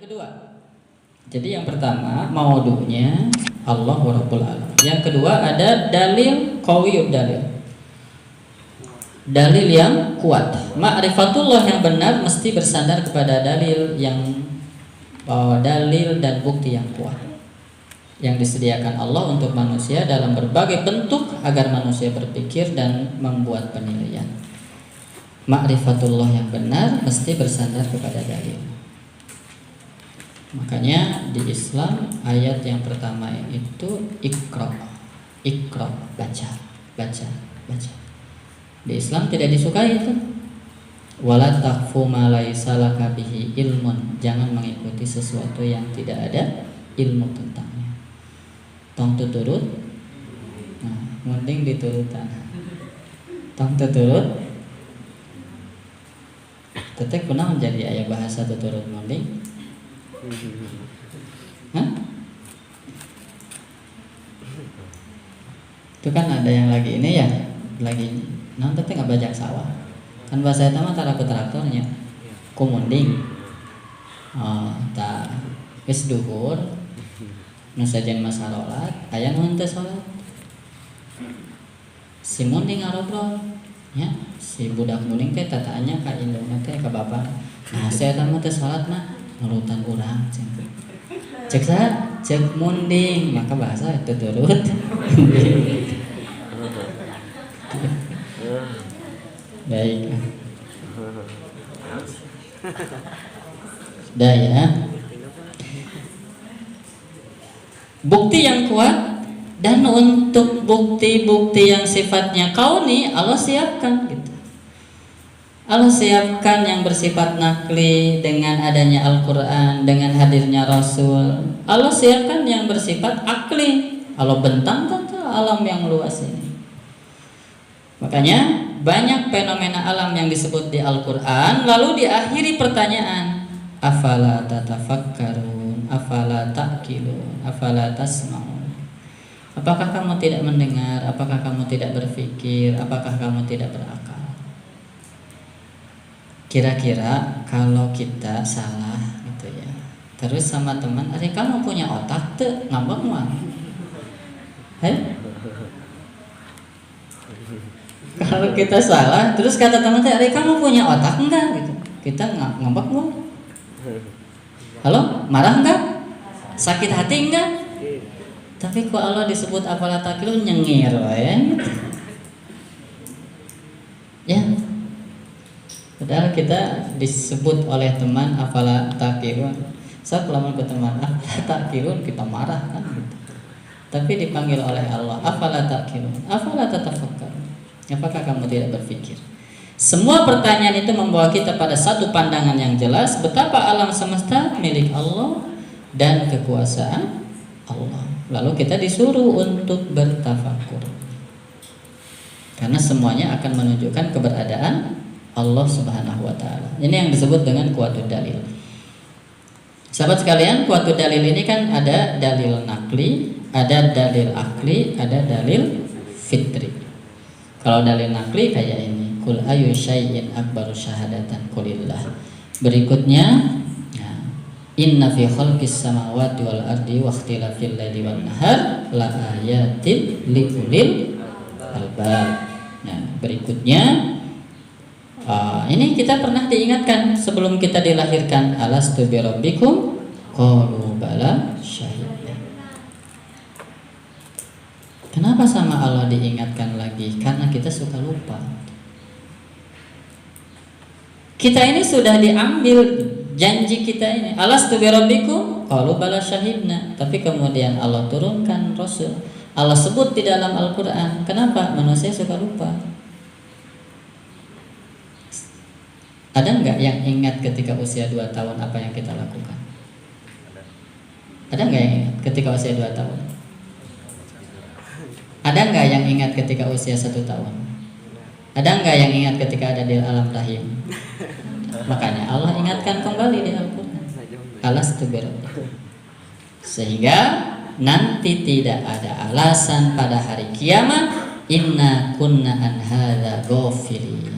kedua. Jadi yang pertama maudunya Allahu Rabbul Alamin. Yang kedua ada dalil qawiyud dalil. Dalil yang kuat. Ma'rifatullah yang benar mesti bersandar kepada dalil yang dalil dan bukti yang kuat yang disediakan Allah untuk manusia dalam berbagai bentuk agar manusia berpikir dan membuat penilaian. Ma'rifatullah yang benar mesti bersandar kepada dalil. Makanya di Islam ayat yang pertama itu Iqra, baca. Di Islam tidak disukai itu. Wala taqfu ma laisa laka bihi ilmun. Jangan mengikuti sesuatu yang tidak ada ilmu tentangnya. Tong tuturut. Nah, mending diturutan. Tong tuturut. Tetep kunaon jadi aya bahasa tuturut mending. Hah? Itu kan ada yang lagi ini ya, lagi nanti nggak bajak sawah. Kan bahasa itu mah tara traktornya, kumunding. Tak geus duhur, nu sajen masa salat, aya nu henteu salat. Si munding ngarobrol, ya, si budak munding teh tataanya ka indungna teh ka bapak. Nah, saya teh teh salat mah nurutan urang cek munding, maka bahasa itu turut. Baik. Dah ya. Bukti yang kuat, dan untuk bukti-bukti yang sifatnya kauni Allah siapkan gitu. Allah siapkan yang bersifat nakli dengan adanya Al-Quran, dengan hadirnya Rasul. Allah siapkan yang bersifat akli. Allah bentangkan ke alam yang luas ini. Makanya banyak fenomena alam yang disebut di Al-Quran, lalu diakhiri pertanyaan, afala tatafakkarun, afala ta'qilun, afala tasma'un. Apakah kamu tidak mendengar? Apakah kamu tidak berpikir? Apakah kamu tidak berakal? Kira-kira kalau kita salah gitu ya, terus sama teman, "Ari kamu punya otak teu?" Ngambek mah. Kalau kita salah, terus kata teman teh, "Ari kamu punya otak enggak?" gitu. Kita ngambek mah. Halo, marah enggak? Sakit hati enggak? Tapi kok Allah disebut afala taqilun nyengir wae. Ya. Padahal kita disebut oleh teman afala taqilun. Saat lamun ke teman afala taqilun kita marah kan gitu. Tapi dipanggil oleh Allah afala taqilun, afala tatafakkarun. Apakah kamu tidak berpikir? Semua pertanyaan itu membawa kita pada satu pandangan yang jelas betapa alam semesta milik Allah dan kekuasaan Allah. Lalu kita disuruh untuk bertafakur. Karena semuanya akan menunjukkan keberadaan Allah Subhanahu wa taala. Ini yang disebut dengan kuwatud dalil. Sahabat sekalian, kuwatud dalil ini kan ada dalil nakli, ada dalil akli, ada dalil fitri. Kalau dalil nakli kayak ini, kul ayu syai'in akbaru syahadatan qulillah. Berikutnya, inna fi khalqis samawati wal ardi wa ikhtilafil laili wan nahar la ayatin liulil albab. Nah, berikutnya ini kita pernah diingatkan sebelum kita dilahirkan, alastu bi rabbikum qalu bala syahidna. Kenapa sama Allah diingatkan lagi? Karena kita suka lupa. Kita ini sudah diambil janji kita ini, alastu bi rabbikum qalu bala syahidna, tapi kemudian Allah turunkan Rasul. Allah sebut di dalam Al-Qur'an. Kenapa? Manusia suka lupa. Ada nggak yang ingat ketika usia 2 tahun apa yang kita lakukan? Ada nggak yang ingat ketika usia 2 tahun? Ada nggak yang ingat ketika usia 1 tahun? Ada nggak yang ingat ketika ada di alam rahim? Makanya Allah ingatkan kembali di Al-Quran. Alastu bi rabbikum. Sehingga nanti tidak ada alasan pada hari kiamat, inna kunna an hadza ghafilin.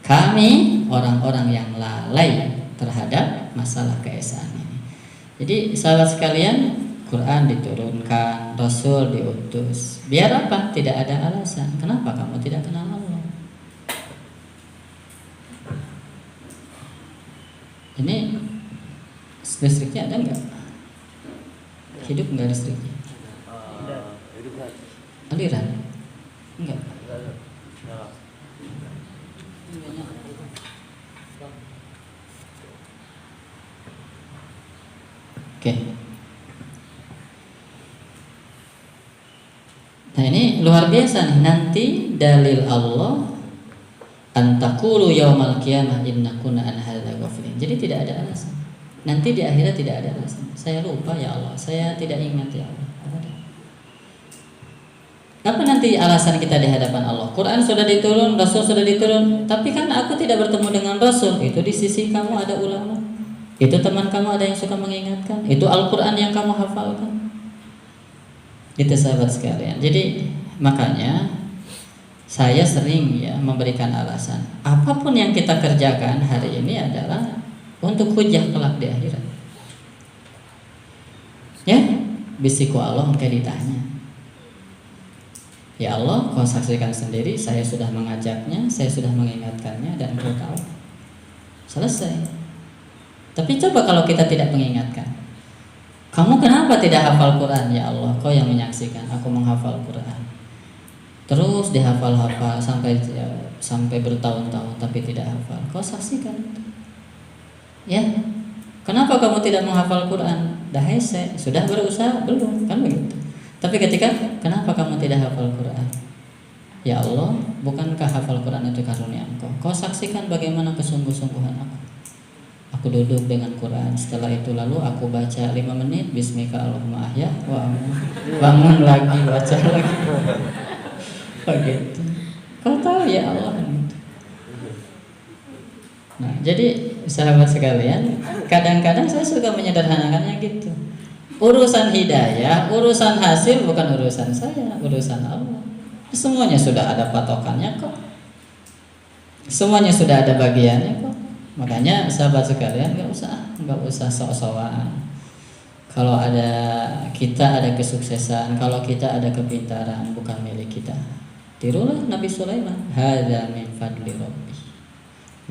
Kami orang-orang yang lalai terhadap masalah keesaan ini. Jadi sahabat sekalian, Quran diturunkan, Rasul diutus. Biar apa? Tidak ada alasan. Kenapa kamu tidak kenal Allah? Ini listriknya ada nggak? Hidup nggak listriknya? Aliran? Enggak. Oke. Nah ini luar biasa nih. Nanti dalil Allah antaqulu yaumal qiyamah inna kunna an hadza ghafilin. Jadi tidak ada alasan. Nanti di akhirat tidak ada alasan. Saya lupa ya Allah, saya tidak ingat ya Allah. Apa nanti alasan kita di hadapan Allah? Quran sudah diturun, Rasul sudah diturun, tapi kan aku tidak bertemu dengan Rasul. Itu di sisi kamu ada ulama, itu teman kamu ada yang suka mengingatkan, itu Al-Quran yang kamu hafalkan. Itu sahabat sekalian. Jadi makanya saya sering ya memberikan alasan. Apapun yang kita kerjakan hari ini adalah untuk hujah kelak di akhirat. Ya, bisiku Allah kayak ditanya. Ya Allah, kau saksikan sendiri, saya sudah mengajaknya, saya sudah mengingatkannya, dan engkau tahu. Selesai. Tapi coba kalau kita tidak mengingatkan. Kamu kenapa tidak hafal Quran? Ya Allah, kau yang menyaksikan, aku menghafal Quran. Terus dihafal-hafal sampai bertahun-tahun, tapi tidak hafal. Kau saksikan itu. Ya, kenapa kamu tidak menghafal Quran? Dah hese, sudah berusaha belum? Kan begitu. Tapi ketika kenapa kamu tidak hafal Quran? Ya Allah, bukankah hafal Quran itu karunia Engkau? Kau saksikan bagaimana kesungguh-sungguhan aku. Aku duduk dengan Quran. Setelah itu lalu aku baca 5 menit Bismika Allahumma ahya wa bangun lagi baca lagi. Begitu. Kau tahu ya Allah. Nah, jadi sahabat sekalian, kadang-kadang saya suka menyederhanakannya gitu. Urusan hidayah, urusan hasil bukan urusan saya, urusan Allah. Semuanya sudah ada patokannya kok. Semuanya sudah ada bagiannya kok. Makanya sahabat sekalian nggak usah sok-sokan. Kalau kita ada kesuksesan, kalau kita ada kepintaran bukan milik kita. Tirulah Nabi Sulaiman. Hadza min fadli rabbi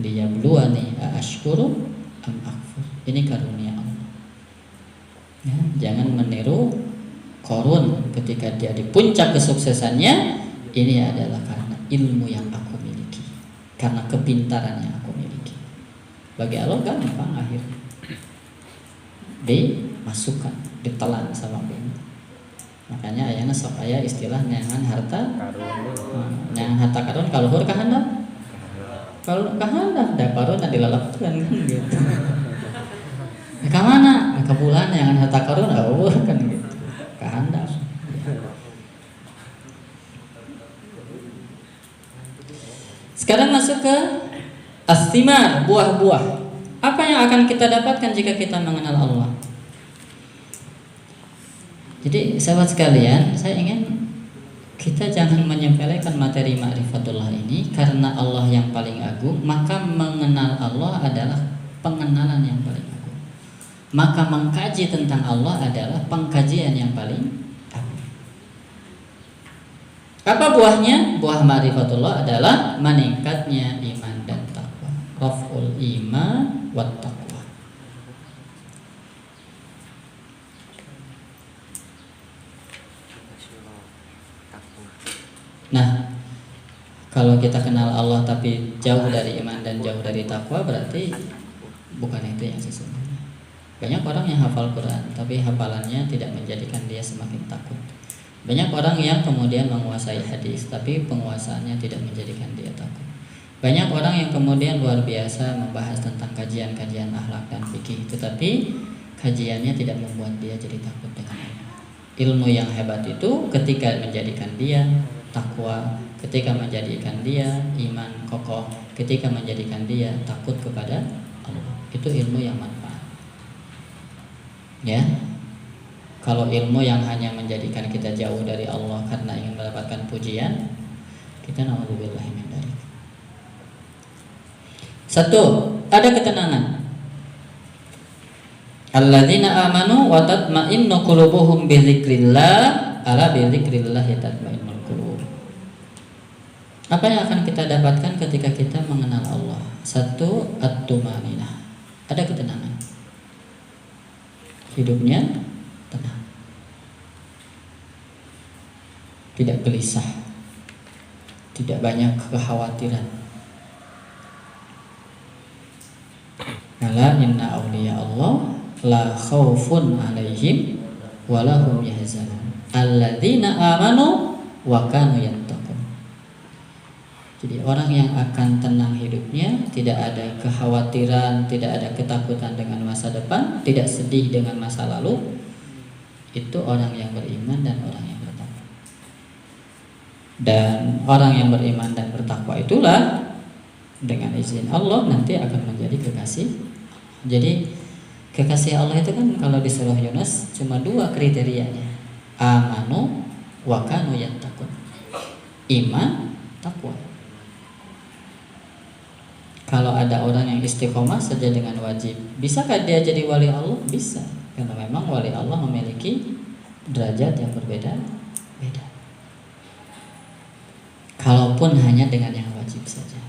liyabluwani aashkuru am akfur. Ini karunia Allah. Ya, jangan meniru Qarun ketika dia di puncak kesuksesannya. Ini adalah karena ilmu yang aku miliki, karena kepintaran yang aku miliki. Bagi Allah gampang akhirnya dimasukkan, ditelan sama bumi. Makanya ayana sok aya istilah neangan harta karun kalau hur kahandap. Kalau kahandap da karun dilalapkeun kan gitu. Ke mana? Ke bulan yang harta karun kan gitu. Kehandap. Sekarang masuk ke astimar, buah-buah. Apa yang akan kita dapatkan jika kita mengenal Allah? Jadi sahabat sekalian, saya ingin kita jangan menyepelekan materi ma'rifatullah ini. Karena Allah yang paling agung, maka mengenal Allah adalah pengenalan yang paling agung. Maka mengkaji tentang Allah adalah pengkajian yang paling agung. Apa buahnya? Buah ma'rifatullah adalah meningkatnya iman dan takwa. Raf'ul iman wat taqwa. Nah, kalau kita kenal Allah tapi jauh dari iman dan jauh dari takwa, berarti bukan itu yang sesungguhnya. Banyak orang yang hafal Quran, tapi hafalannya tidak menjadikan dia semakin takut. Banyak orang yang kemudian menguasai hadis, tapi penguasaannya tidak menjadikan dia takut. Banyak orang yang kemudian luar biasa membahas tentang kajian-kajian akhlak dan fikih, tetapi kajiannya tidak membuat dia jadi takut dengan Allah. Ilmu yang hebat itu ketika menjadikan dia takwa, ketika menjadikan dia iman kokoh, ketika menjadikan dia takut kepada Allah. Itu ilmu yang manfaat. Ya, kalau ilmu yang hanya menjadikan kita jauh dari Allah karena ingin mendapatkan pujian, kita naudzubillah min dzalik. Satu, ada ketenangan. Alladzina amanu wa tatma'innu qulubuhum bi dzikrillah, ala bi dzikrillah tatma'innul qulub. Apa yang akan kita dapatkan ketika kita mengenal Allah? Satu, at-tumaninah. Ada ketenangan. Hidupnya tenang. Tidak gelisah. Tidak banyak kekhawatiran. Ala inna awliya Allah la khaufun alaihim wa lahum yahzanun alladzina amanu wa kanu yattaqun. Jadi orang yang akan tenang hidupnya, tidak ada kekhawatiran, tidak ada ketakutan dengan masa depan, tidak sedih dengan masa lalu, itu orang yang beriman dan orang yang bertakwa. Dan orang yang beriman dan bertakwa itulah dengan izin Allah nanti akan menjadi kekasih. Jadi kekasih Allah itu kan kalau di surah Yunus cuma 2 kriterianya. Amanu wa kanu yattaqun. Iman, takwa. Kalau ada orang yang istiqomah saja dengan wajib, bisakah dia jadi wali Allah? Bisa. Karena memang wali Allah memiliki derajat yang berbeda-beda. Kalaupun hanya dengan yang wajib saja.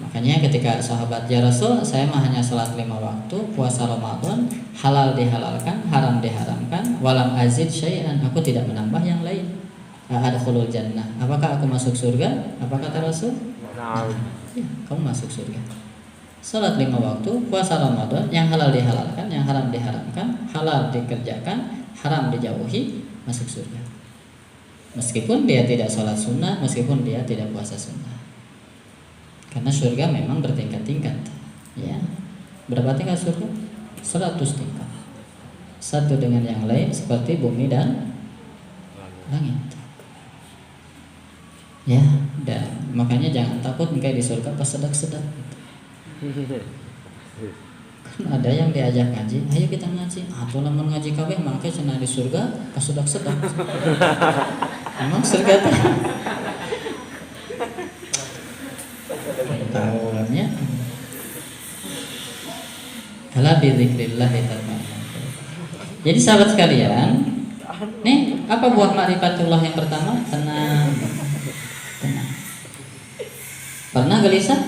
Makanya ketika sahabat, ya Rasul, saya mah hanya sholat 5 waktu, puasa Ramadan, halal dihalalkan, haram diharamkan, walam azid syai'an, aku tidak menambah yang lain. Adkhulul jannah. Apakah aku masuk surga? Apa kata Rasul? Ya, kamu masuk surga. Sholat 5 waktu, puasa Ramadan, yang halal dihalalkan, yang haram diharamkan, halal dikerjakan, haram dijauhi, masuk surga. Meskipun dia tidak sholat sunnah, meskipun dia tidak puasa sunnah. Karena surga memang bertingkat-tingkat, ya. Berapa tingkat surga? 100 tingkat. Satu dengan yang lain seperti bumi dan langit. Ya, dan makanya jangan takut kayak di surga pas sedap-sedap. Kan ada yang diajak ngaji, ayo kita ngaji. Atau lamun ngaji kabeh mangke cenah di surga pas sedap-sedap. Emang surga teh tahunya ala bi dzikrillah tatma'innul qulub. Jadi sahabat sekalian, nih apa buah ma'rifatullah yang pertama? Tenang. Tenang. Pernah gelisah?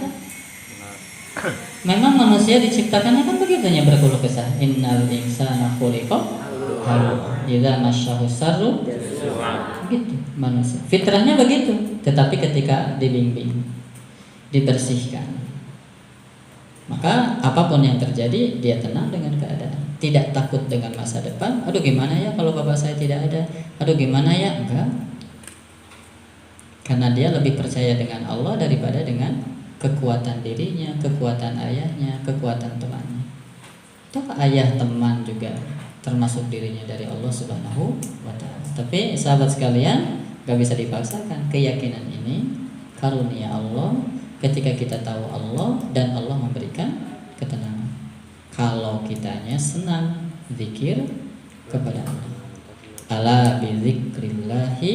Memang manusia diciptakannya kan begitunya, berkeluh kesah. Innal insana khuliqa halu'a idza masyahu syarru gitu manusia. Fitrahnya begitu, tetapi ketika dibimbing, dibersihkan, maka apapun yang terjadi dia tenang dengan keadaan, tidak takut dengan masa depan. Aduh gimana ya kalau bapak saya tidak ada, aduh gimana ya, enggak, karena dia lebih percaya dengan Allah daripada dengan kekuatan dirinya, kekuatan ayahnya, kekuatan temannya. Toh ayah teman juga termasuk dirinya dari Allah Subhanahu wa ta'ala. Tapi sahabat sekalian, gak bisa dipaksakan. Keyakinan ini karunia Allah ketika kita tahu Allah dan Allah memberikan ketenangan. Kalau kitanya senang zikir kepada Allah. Ala bi dzikrillahi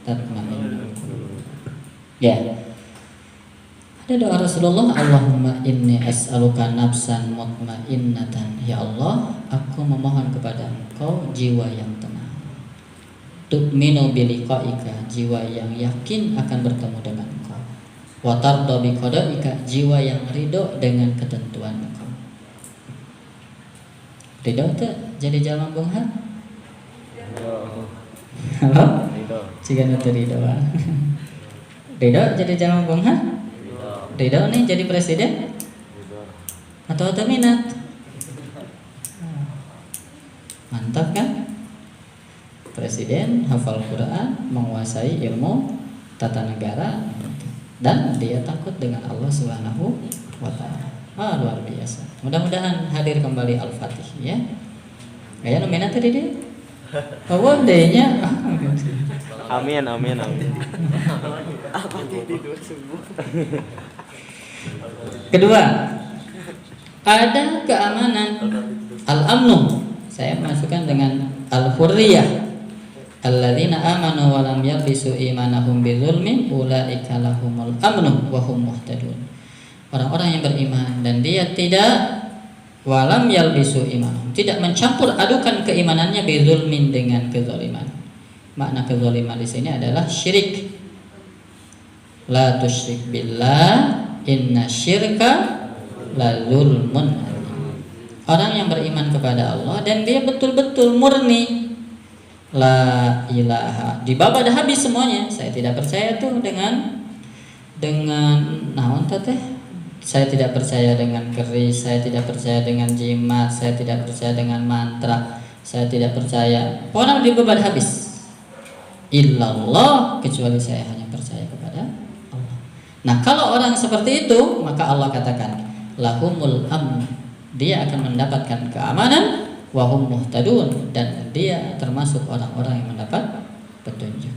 tatma'innul qulub. Ya. Ada doa Rasulullah, Allahumma inni as'aluka nafsan mutmainnatan. Ya Allah, aku memohon kepada Engkau jiwa yang tenang. Tu'minu biliqa'ika, jiwa yang yakin akan bertemu dengan Engkau. Wa tarda biqada'ika, jiwa yang ridho dengan ketentuan Engkau. Ridho itu jadi jalan bunga? Halo? Jika nanti ridho. Ridho jadi jalan bunga? Ridho nih jadi presiden? Atau minat? Mantap kan? Presiden hafal Quran, menguasai ilmu tata negara, dan dia takut dengan Allah Subhanahu wa ta'ala. Luar biasa. Mudah-mudahan hadir kembali Al-Fatih ya. Kayak nominat tadi dia. Awal dehnya. Amin amin amin. Kedua, ada keamanan, al-amnu. Saya masukkan dengan al-hurriyah. Alladzina amanu wa lam yalbisu imanahum bidzulmin ulaika lahumul amnu wa hum muhtadun. Orang-orang yang beriman dan dia tidak walam yalbisu imanahum, tidak mencampur adukan keimanannya bizulmin dengan kezaliman. Makna kezaliman di sini adalah syirik. La tusyrik billah inna syirka la zulmun. Orang yang beriman kepada Allah dan dia betul-betul murni la ilaha, dibabad habis semuanya. Saya tidak percaya tuh dengan naon teh. Saya tidak percaya dengan keris, saya tidak percaya dengan jimat, saya tidak percaya dengan mantra, saya tidak percaya. Orang dibabad habis. Illallah, kecuali saya hanya percaya kepada Allah. Nah, kalau orang seperti itu, maka Allah katakan lahumul amn, dia akan mendapatkan keamanan, wahum muhtadun, dan dia termasuk orang-orang yang mendapat petunjuk.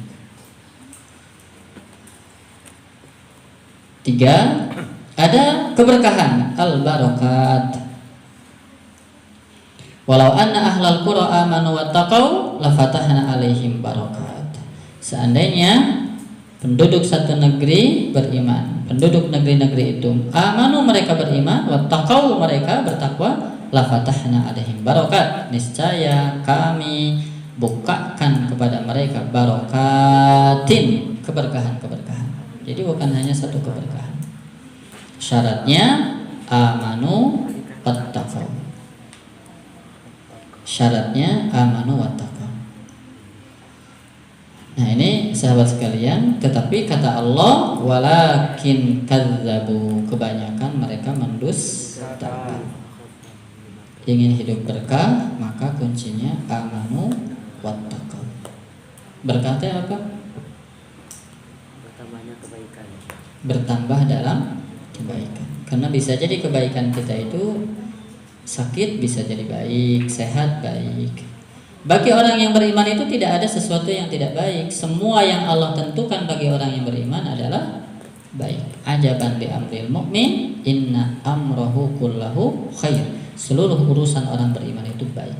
3, ada keberkahan, al-barakat. Walau anna ahlal qura amanu wattaqau lafatahna alaihim barakat. Seandainya penduduk satu negeri beriman, penduduk negeri-negeri itu amanu, mereka beriman, wattaqau, mereka bertakwa, lafatahna alaihim barakat, niscaya kami bukakan kepada mereka barakatin, keberkahan-keberkahan. Jadi bukan hanya satu keberkahan. Syaratnya amanu wattaqau. Syaratnya amanu wattaqau. Nah, ini sahabat sekalian, tetapi kata Allah walakin kadzabu, kebanyakan mereka mendustakan. Ingin hidup berkah, maka kuncinya amanu wattaqau. Berkahnya apa? Bertambahnya kebaikan. Bertambah dalam kebaikan. Karena bisa jadi kebaikan kita itu sakit, bisa jadi baik, sehat baik. Bagi orang yang beriman itu tidak ada sesuatu yang tidak baik. Semua yang Allah tentukan bagi orang yang beriman adalah baik. Ajaban li amril mu'min inna amrahu kullahu khair. Seluruh urusan orang beriman itu baik.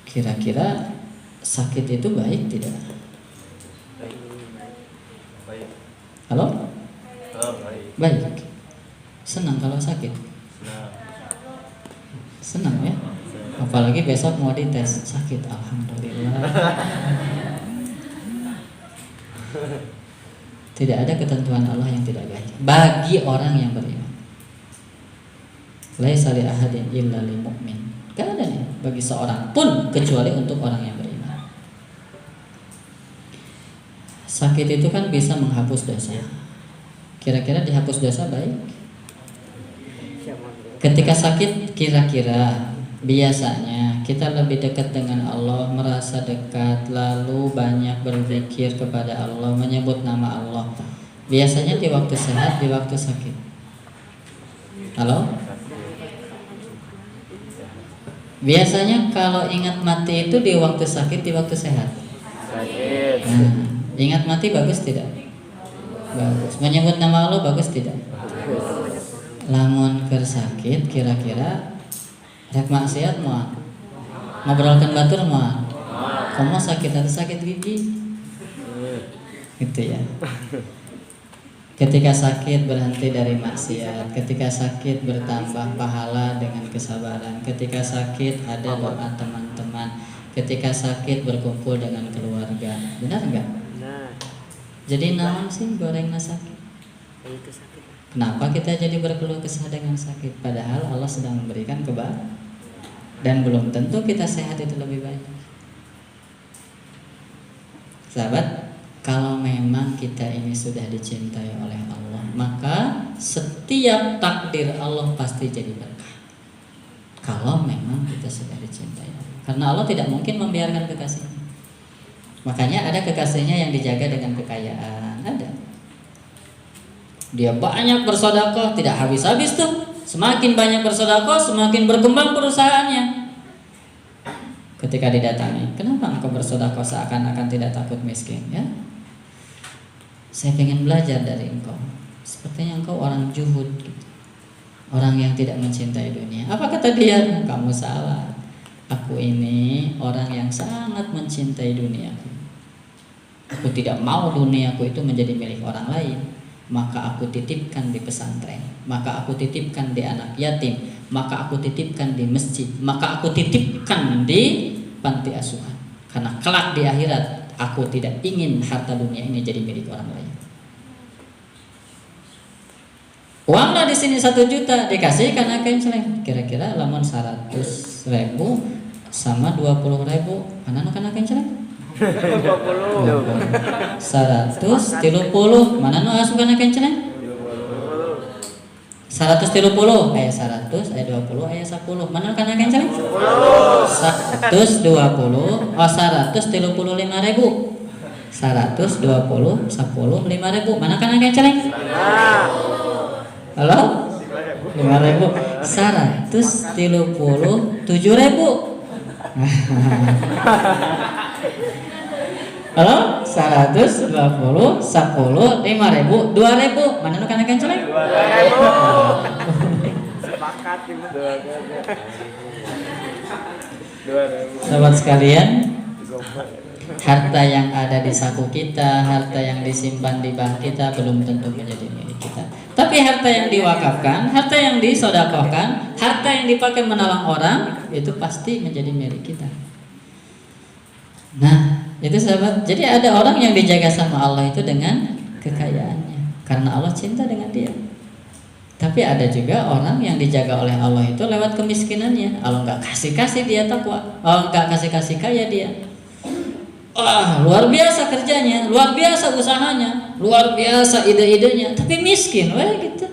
Kira-kira sakit itu baik tidak? Baik. Halo? Baik. Baik. Senang kalau sakit. Nah, Senang ya. Apalagi besok mau dites, sakit, alhamdulillah. Tidak ada ketentuan Allah yang tidak baik bagi orang yang beriman. Laisa li ahadin illa lil mu'min. Gak ada nih bagi seorang pun kecuali untuk orang yang beriman. Sakit itu kan bisa menghapus dosa. Kira-kira dihapus dosa baik? Ketika sakit, kira-kira biasanya kita lebih dekat dengan Allah, merasa dekat, lalu banyak berzikir kepada Allah, menyebut nama Allah. Biasanya di waktu sehat, di waktu sakit. Halo? Biasanya kalau ingat mati itu di waktu sakit, di waktu sehat. sakit. Nah, ingat mati bagus tidak? Bagus. Menyebut nama Allah bagus tidak? Lamun keur sakit, kira-kira rek maksiat moal, ngobrolkan batur moal, komo sakit atau sakit gigi, gitu ya. Ketika sakit berhenti dari maksiat, ketika sakit bertambah pahala dengan kesabaran, ketika sakit ada doa teman-teman, ketika sakit berkumpul dengan keluarga, benar nggak? Nah, Jadi naon sih gorengna sakit? itu sakit. Kenapa kita jadi berkeluh kesah dengan sakit? Padahal Allah sedang memberikan kebaikan. Dan belum tentu kita sehat itu lebih baik. Sahabat, kalau memang kita ini sudah dicintai oleh Allah, maka setiap takdir Allah pasti jadi berkah. Kalau memang kita sudah dicintai Allah. Karena Allah tidak mungkin membiarkan kekasihnya. Makanya ada kekasihnya yang dijaga dengan kekayaan. Ada. Dia banyak bersedekah, tidak habis-habis tuh. Semakin banyak bersedekah, semakin berkembang perusahaannya. Ketika didatangi, kenapa engkau bersedekah seakan-akan tidak takut miskin? Ya, saya ingin belajar dari engkau. Sepertinya engkau orang juhud, gitu. Orang yang tidak mencintai dunia. Apa kata dia? Kamu salah. Aku ini orang yang sangat mencintai duniaku. Aku tidak mau duniaku itu menjadi milik orang lain. maka aku titipkan di pesantren, maka aku titipkan di anak yatim, maka aku titipkan di masjid, maka aku titipkan di panti asuhan. Karena kelak di akhirat aku tidak ingin harta dunia ini jadi milik orang lain. Uangnya di sini 1 juta dikasih karena kenceleng. Kira-kira lamun 100.000 sama 20.000 mana nu kana kenceleng? 130 mana nu asup kana kenceleng? 130 aya 100 aya 20 aya 10 mana nu kana kenceleng? 120 135.000 120 10 5.000 mana kana kenceleng? Halo? 5.000 137.000 halo? 120 10 5.000 2.000 mana nu kana kenceleng? 2.000 Sepakat ini. 2.000 Sahabat sekalian, harta yang ada di saku kita, harta yang disimpan di bank kita belum tentu menjadi milik kita. Tapi harta yang diwakafkan, harta yang disodakohkan, harta yang dipakai menolong orang, itu pasti menjadi milik kita. Nah, itu sahabat. Jadi ada orang yang dijaga sama Allah itu dengan kekayaannya, karena Allah cinta dengan dia. Tapi ada juga orang yang dijaga oleh Allah itu lewat kemiskinannya. Allah nggak kasih dia takwa, Allah nggak kasih kaya dia. Wah, luar biasa kerjanya, luar biasa usahanya, luar biasa ide-idenya, tapi miskin, wah gitu.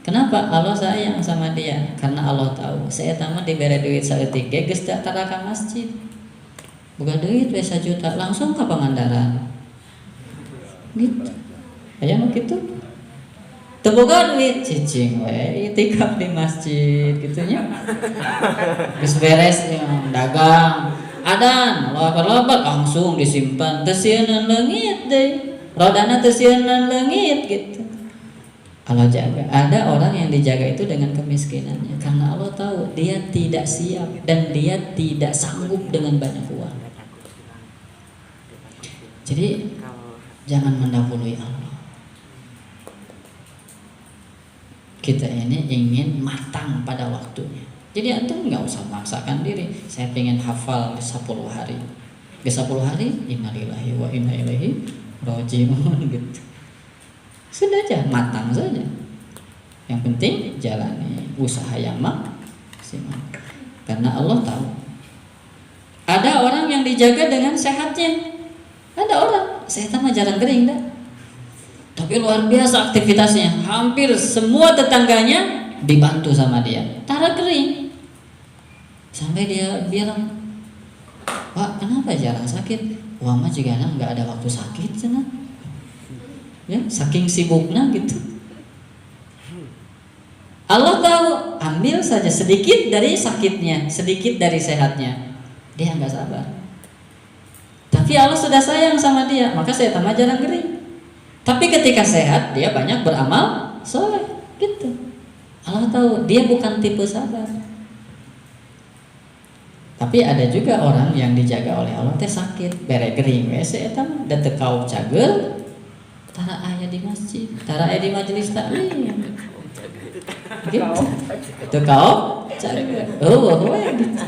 Kenapa? Allah sayang sama dia, karena Allah tahu saya tamat diberi duit saeutik ge geus tara ka masjid. Boga duit we 1 juta langsung ke Pangandaran. Gitu. Aya nu kitu. Teu boga duit cicing we itikaf di masjid gitu nya. Geus beres dagang. Adan, loba-loba langsung disimpan teu sieunnan leungit deui. Rodana teu sieunnan leungit gitu. Allah jaga. Ada orang yang dijaga itu dengan kemiskinannya karena Allah tahu dia tidak siap dan dia tidak sanggup dengan banyak uang. Jadi jangan mendahului Allah. Kita ini ingin matang pada waktunya. Jadi antum nggak usah memaksakan diri. Saya pengen hafal 10 hari. Di 10 hari, innalillahi wa inna ilaihi raji'un gitu. Sudah aja, matang saja. Yang penting jalani usaha yang maksimal. Karena Allah tahu. Ada orang yang dijaga dengan sehatnya. Ada orang, sehat mah jarang kering dah. Tapi luar biasa aktivitasnya. Hampir semua tetangganya dibantu sama dia. Tara kering. Sampai dia bilang, "Pak, kenapa jarang sakit?" Wah, mah juga nggak ada waktu sakit sana. Ya, saking sibuknya gitu. Allah tahu, ambil saja sedikit dari sakitnya, sedikit dari sehatnya. Dia nggak sabar. Tapi Allah sudah sayang sama dia, maka saya tambah jarang kering. Tapi ketika sehat, dia banyak beramal soleh, gitu. Allah tahu dia bukan tipe sabar. Tapi ada juga orang yang dijaga oleh Allah teh sakit, bere gering we eta mah da teu kaog cager, tara aya di masjid, tara aya di majelis taklim. Gitu. Teu kaog cager. We gitu.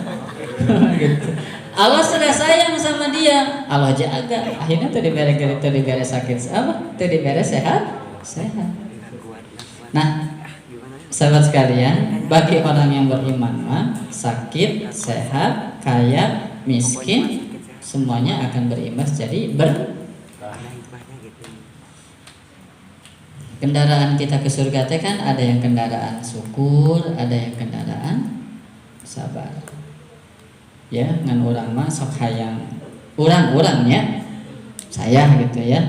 Gitu. Allah sudah sayang sama dia, Allah jaga. Akhirnya teu dibere gering, teu dibere sakit apa? Teu dibere sehat. Nah, sahabat sekalian, bagi orang yang beriman mah sakit, sehat, kaya, miskin semuanya akan berimbas jadi kendaraan kita ke surga teh kan ada yang kendaraan syukur, ada yang kendaraan sabar. Ya, ngan urang mah sok hayang urang-urangnya saya gitu ya.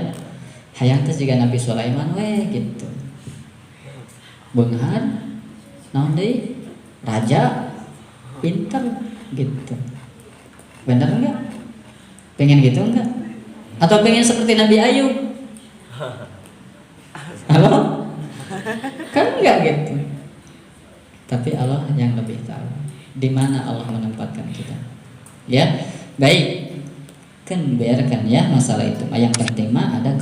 Hayang teh juga Nabi Sulaiman we gitu. Beunghar naon deui raja pinter gitu. Benar enggak? Pengen gitu enggak? Atau pengen seperti Nabi Ayub? Halo? Kan enggak gitu. Tapi Allah yang lebih tahu di mana Allah menempatkan kita. Ya, baik. Kan biarkan ya masalah itu. Yang penting mah ada